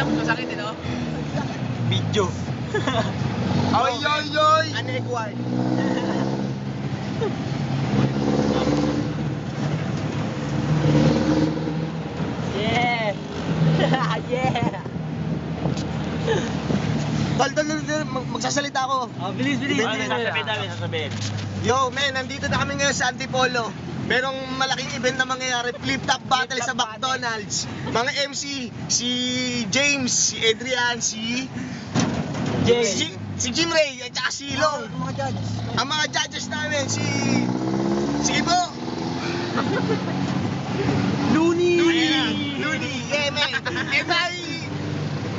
Alam mo, masakit eh, no? Video. Oy, oy, oy! Unequal. Yeah! Yeah! Tol, magsasalita ako. Oh, bilis. Sasabihin. Yo, men, nandito na kami ngayon sa Antipolo. Merong malaking event na mangyayari, flip-top battle sa McDonald's. Mga MC, si James, si Adrian, si Jim Ray, at saka si Long. Ang mga judges namin, sige po. Looney, yeah, men.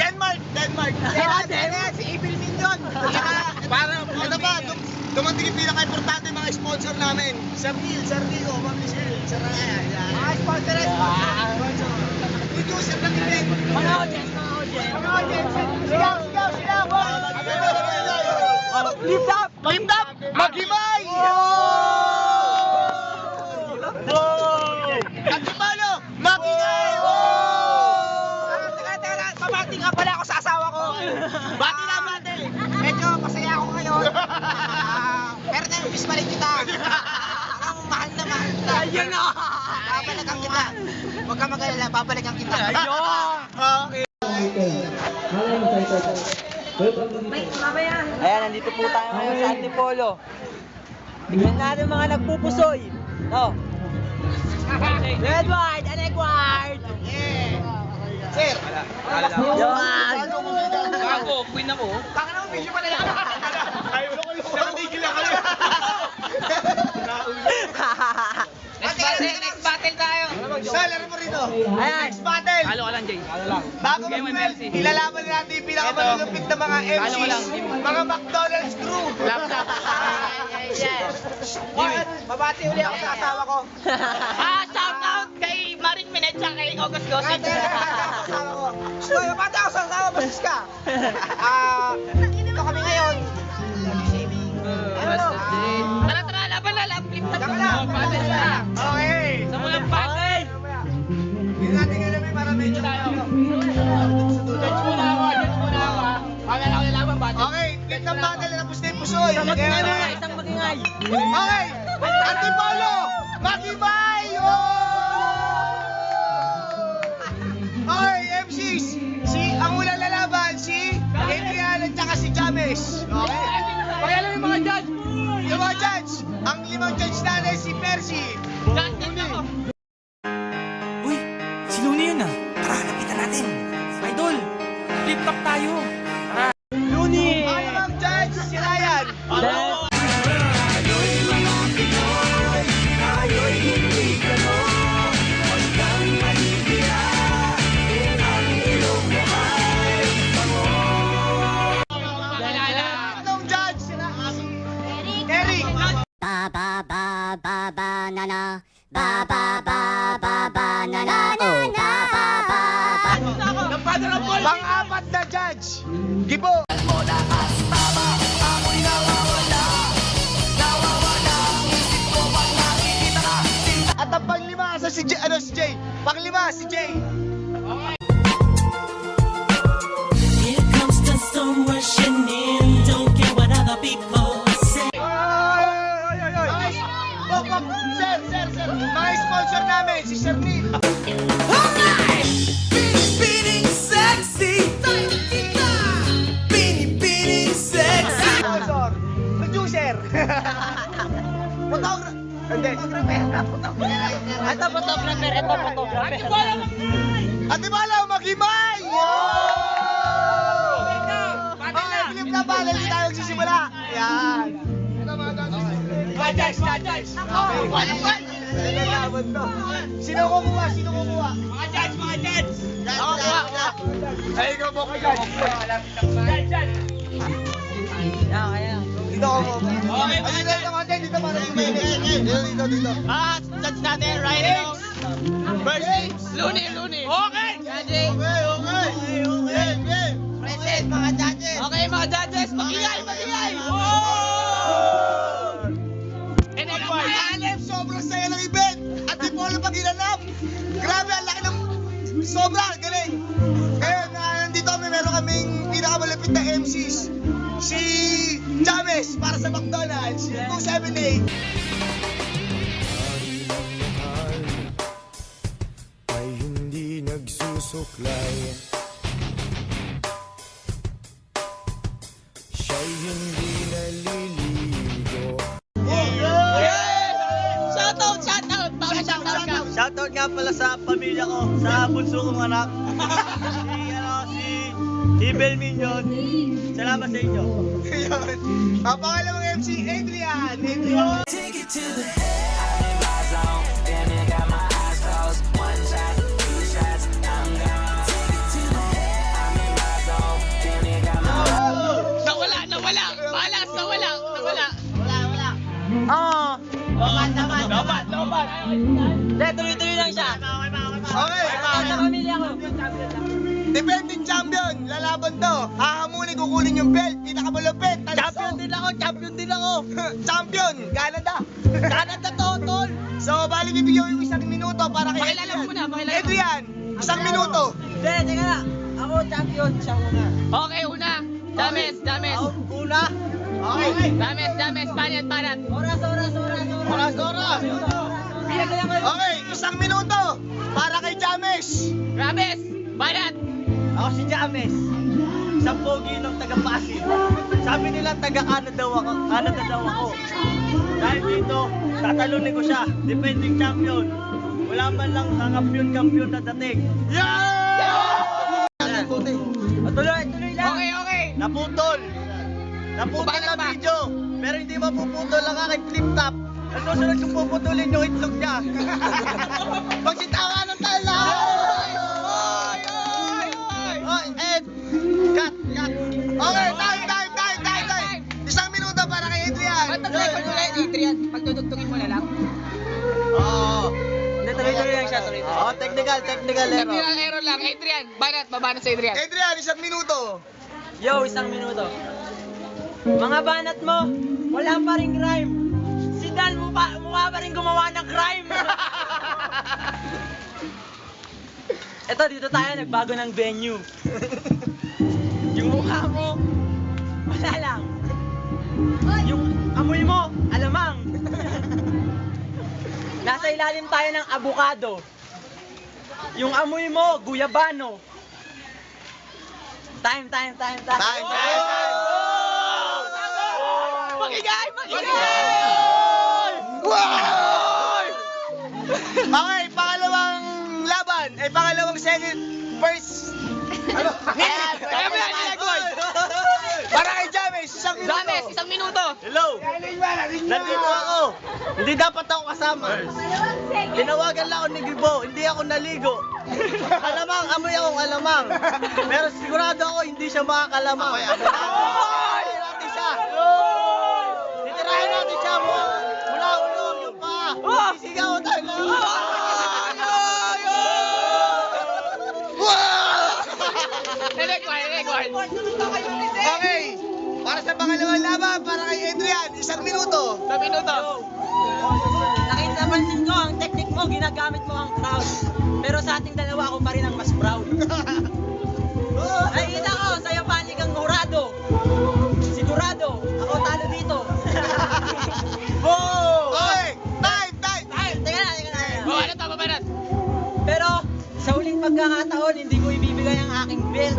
And Denmark. Si Evil Minion! Ito pa, dumating yung pinaka-importante mga sponsor namin. Sir Neil, Ma'am Michelle, Sir Raya. Mga sponsor! Producer ng event. Mga audience! Sigaw! Lift up! Maghimay! Antipolo, Maghimay! Teka, pabati nga pala ako sa asawa ko. Bati na. Medyo masaya ako ngayon. Pero na-miss pa rin kita. Ang mahal na kita. Ayun na! Babalikan kita. Huwag ka mag-alala, babalikan kita. Okay. Ayan, nandito po tayo ngayon sa Antipolo. Tignan natin mga nagpupusoy. Oh. Edward! Sir. Yan! Ako, queen ako. Tangan ako, video pala yan. Ayaw ko yung natigil ako. Next battle tayo. Sir, laro mo rito. Ayan. Next battle. Halo ka lang, Jay. Bago Game with mag-start, Mercy. ilalaban natin yung pinakamalulupit na mga Halo ka lang, MCs, Jimmy. mga McDonald's crew. Laptop. Babati uli ako sa asawa ko. Shout out kay Maring Minet sa kay August Gossip. Babati ako sa asawa, basis ka. Ito kami ngayon. Tara, laban na, flip top. Diyan ka lang. Battle na. Okay. Sa mulang battle. Hindi natin alam para medyo tayo. Judge muna ako. Pagkala ko nalaman, battle. Okay, click ng battle na tapos na yung pusoy. Isang magingay. Okay, Antipolo, Maghimay! Okay, MCs, ang unang lalaban, si Adrian at saka si James. Okay. Pagkala yung mga judge. Yung mga judge, ang limang judge natin si Percy. Judge ako. Uy, si Looney yun ah. Tara, lapitan natin. Idol, flip top tayo. Looney! Ang limang judge, si Ryan. Anong judge? Eric. Ba ba ba ba ba na na ba ba ba ba ba na na oh ba ba ba ba Pang-apat na judge, Gibo. At ang panglima sa si Jay. Panglima si Jay. Here comes the storm rushing in. Don't care what other people say. Sir. Mga sponsor namin, si Sir Neil. Alright! Beating sexy. Beating sexy. Sponsor, producer. Photographer. Hindi. Ito photographer. Antipolo, Maghimay! Okay, flip na pala, hindi tayo magsisimula. Yan. Mga judge. Sino kukuha? Mga judge. Ako kuha. Ay, ikaw po ka judge. Kaya. Dito ako po. Okay, dito konti. Dito para yung may dito. Judge natin, Ryan. First, Looney. Okay. Okay. Present mga judges. Okay, mga judges, magingay. Alam, sobrang saya ng event. Antipolo pag ginanap. Grabe, ang laki ng sobra, galing. Ngayon, nandito pinakamalapit na MCs. Si James para sa McDonald's, 278. Ay hindi nagsusuklay. Siya'y hindi naliligo. Shoutout! Shoutout nga pala sa pamilya ko, sa bunso kong anak. Si Bel Minion. Salamat sa inyo. Yun. Ang pangalawang MC, Adrian. Take it to the head. I'm in my zone. Damn it, got my eyes closed. One shot, two shots, I'm gone. Take it to the head. I'm in my zone. Damn it, got my Nawala! Balas, nawala! Lobat! Hindi, tuloy-tuloy lang siya. Okay. Sa pamilya ko. Defending champion. Lalaban to. Hahamunin, kukunin yung belt. Pinakamalupit. Champion din ako. Champion. Canada. Canada to, tol. So, bali bibigyan ko yung 1 minuto para kay Pakilala mo muna, pakilala mo. Adrian, 1 minuto. Hindi, teka na. Ako champion, siya muna. Okay, una. Dames. Ako una. Okay. Dames. Banat. Oras. Pinagayan ko. Okay, 1 minuto para kay James. Rabes! Banat! Ako si James. Isang pogi ng taga-Pasig. Sabi nila taga-Canada daw ako. Dahil dito, tatalunin ko siya. Defending champion. Wala man lang kampiyon na dating. Tuloy lang. Okay. Naputol Bakit na ba? video. Pero hindi mapuputol ang aking flip top. Ang susunod kong puputulin yung itlog niya. Magsitawa ng tala! Oh, and cut. Okay, time. 1 minuto para kay Adrian. Ba't nag-record mo lang, Adrian? Pagtutugtugin mo na lang? Oo. Hindi, tuloy lang siya. Oh, technical Technical error lang. Adrian, babanat sa Adrian. Adrian, 1 minuto. Yo, 1 minuto. Mga banat mo, wala pa ring rhyme. Si Dan mukha pa rin gumawa ng crime. Eto, dito tayo nagbago ng venue. Yung mukha mo, wala lang. Yung amoy mo, alamang. Nasa ilalim tayo ng abukado. Yung amoy mo, guyabano. Time. Makingay! Okay, pangalawang first. Ano? Kaya mo yan, Gol! Para kay James, 1 minuto. Dames, 1 minuto. Hello. Nandito ako. Hindi dapat ako kasama. Tinawagan lang ako ni Gibo, hindi ako naligo. Alamang, amoy akong alamang. Pero sigurado ako hindi siya makakalamang. Titirahin natin siya. Titirahin natin siya mula ulo yung paa. Sisigaw tayo. Gol. Okay. Para sa pangalawang laban, para kay Adrian, 1 minuto. 1 minuto. Napansin ko, ang technique mo, ginagamit mo ang crowd. Pero sa ating dalawa, ako pa rin ang mas proud. Nakikita ko, sa'yo panig ang hurado. Sigurado, ako talo dito. Okay. Time. Teka na. Babanat pa, babanat. Pero, sa huling pagkakataon, hindi ko ibibigay ang aking belt.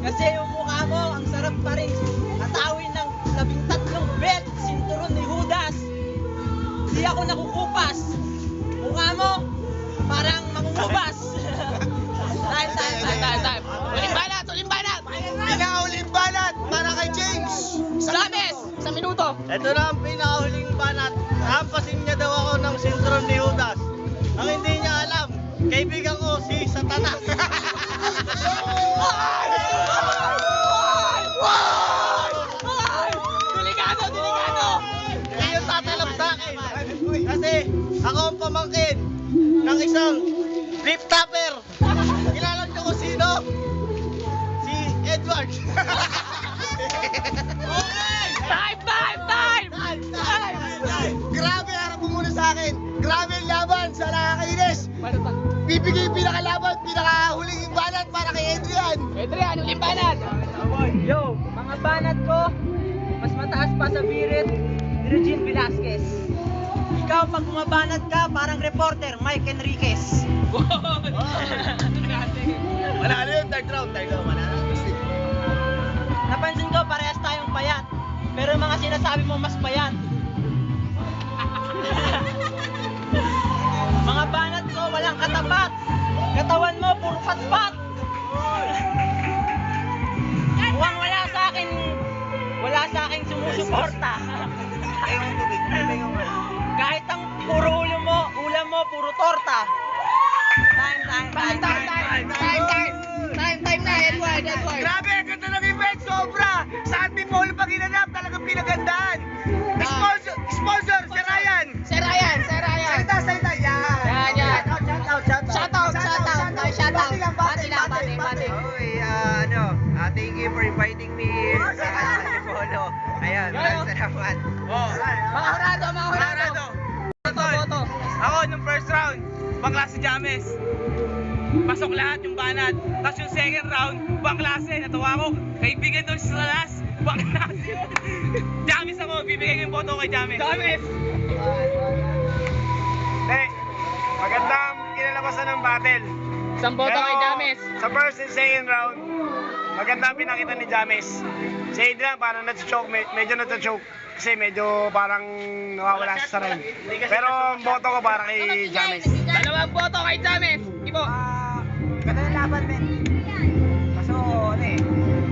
Kasi yung mukha mo, ang sarap pa rin atawin ng 13 belt, sinturon ni Judas. Di ako nakukupas. Mukha mo, parang mangungubas. Time. Uling banat. Pinakauling banat para kay James. Dames, 1 minuto. Ito na ang pinakahuling banat. Hampasin niya daw ako ng sintron ni Judas. Ang hindi niya alam, kaibigan ko si Satanas. Delikado. Hindi yung tatalap sa akin. Kasi ako ang pamangkin ng isang flip topper. Kilala niyo kung sino? Si Edward. Time. Grabe, harap mo muna sa akin. Grabe ang laban sa nakakainis. Bibigay yung pinakalaban, pinakahuling banat para kay Adrian. Adrian, uling banat. mga banat ko, mas mataas pa sa birit, Regine Velasquez. Ikaw, pag bumabanat ka, parang reporter, Mike Enriquez. Manalo yun, third round, manalo. Napansin ko, parehas tayong payat. Pero yung mga sinasabi mo, mas payat. Mga banat ko, walang katapat. Katawan mo, puro patpat. Mukhang wala sa akin sumusuporta. Kahit ang puro ulam mo, puro torta. Time na, Edward. Grabe, ganda ng event, sobra! Sa Antipolo pag ginanap, talagang pinagandaan. Sponsor, si Ryan. Sir Ryan. Salita, yan. Shoutout. Bati lang. Thank you for inviting me here sa Antipolo. Ayan, maraming salamat. Mga Horado. Boto. Ako, nung first round, bakla si James. Pasok lahat yung banat. Tapos yung second round, baklase. Natawa ko, kaibigan doon sa last, baklase. James ako, bibigay ko yung boto kay James. Magandang kinalabasan ng battle. Isang boto kay James. Sa first and second round, magandang pinakita ni James. Si Adrian parang nag-choke, medyo nag-choke. Kasi medyo parang nawawala sa saray. Pero ang boto ko para kay James. Dalawang boto kay James. Ibo. Ganda ng laban, men. Kaso,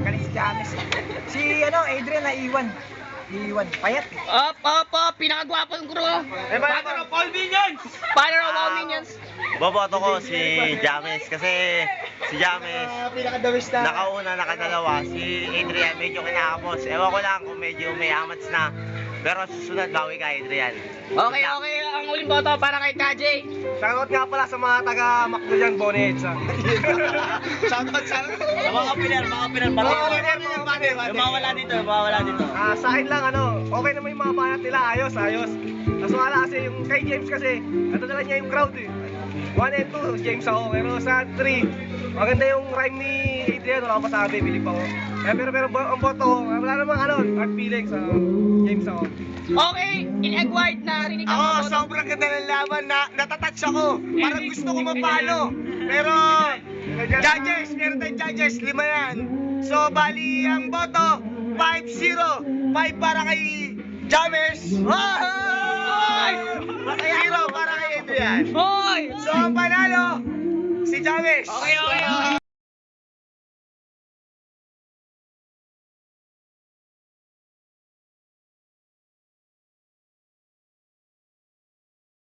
galing si James. Si, Adrian naiwan. Payat eh. Op. Pinakagwapong crew. Father of all minions! Father of all minions. Boboto ko si James kasi si James nakauna, nakadalawa. Si Adrian medyo kinakapos. Ewan ko lang kung medyo may amats na. Pero susunod, bawi ka, Adrian. Okay. Ang uling boto para kay KJ. Shoutout nga pala sa mga taga-Macdo dyan, Bonnet. Shoutout sa Mga pinar, mawala dito. sa akin lang, okay naman yung mga banat nila, ayos. Kaso wala kasi yung kay James kasi, natadala niya yung crowd eh. 1 and 2, James ako. Pero sa 3, maganda yung rhyme ni Adrian, wala akong masabi, bilib ako. Pero ang boto, wala namang hard feelings, James ako. Okay, in Edward, narinig ang Ako, mga boto. sobrang ganda ng laban na natatouch ako. Parang gusto ko mapalo. Pero, judges, meron tayong judges, 5 yan. So, bali, ang boto, 5-0. 5 para kay James. 0 para kay Adrian. Hoy! So, ang panalo, si James. Okay.